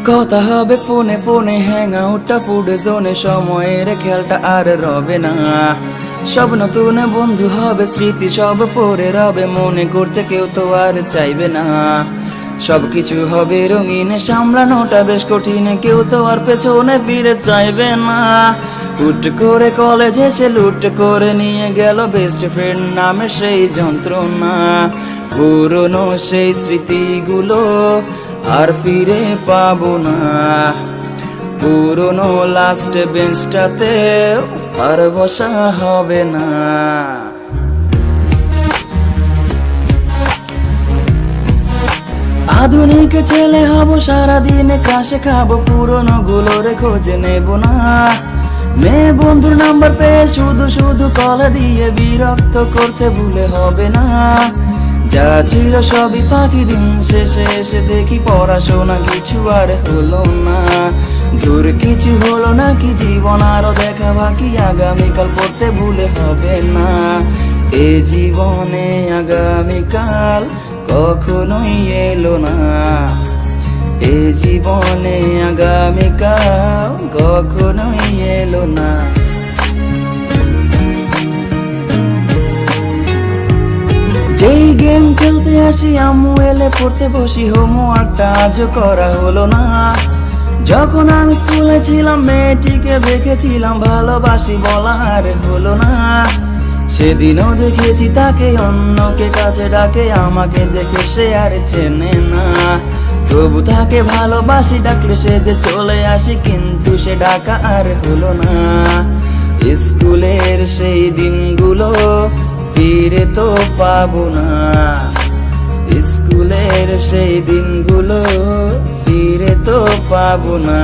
কথা হবে ফোনে ফোনে হ্যাং আউটটা ফুড জোনে, সময়ের খেয়ালটা আর রবে না। সব নতুন বন্ধু হবে, স্মৃতি সব পড়ে রবে, মনে করতে কেউ তো আর চাইবে না। সবকিছু হবে রঙিন, সামলানোটা বেশ কঠিন, কেউ তো আর পেছনে ফিরে চাইবে না। হুট করে কলেজে সে লুট করে নিয়ে গেল বেস্ট ফ্রেন্ড নামে সেই যন্ত্রণা। পুরনো সেই স্মৃতিগুলো আর ফিরে পাবো না। পুরনো লাস্ট বেঞ্চটাতে আর বসা হবে না। আধুনিক ছেলে হব, সারাদিন ক্লাসে খাবো, পুরনো গুলোর খোঁজে নেব না। মেয়ে বন্ধুর নাম্বার পেয়ে শুধু শুধু কল দিয়ে বিরক্ত করতে ভুলে হবে না। যা ছিল সবই ফাঁকি, দিন শেষে এসে দেখি পড়াশোনা কিছু আর হলো না। দূর কিছু হলো না কি, জীবন আরো দেখা বাকি, আগামীকাল পড়তে ভুলে হবে না। এ জীবনে আগামীকাল কখনোই এলো না। এ জীবনে আগামীকাল কখনোই এলো না। যেই গেম খেলতে আসি আম্মু এলে পড়তে বসি, হোমওয়ার্কটা আজও করা হলো না। যখন আমি স্কুলে ছিলাম মেয়েটিকে দেখেছিলাম, ভালোবাসি বলা আর হলো না। সেদিনও দেখেছি তাকে, অন্যকে কাছে ডাকে, আমাকে দেখে সে আর চেনে না। তবু তাকে ভালোবাসি, ডাকলে সে যে চলে আসি, কিন্তু সে ডাকা আর হলো না। স্কুলের সেই দিনগুলো ফিরে তো পাবো না। স্কুলের সেই দিনগুলো ফিরে তো পাবো না।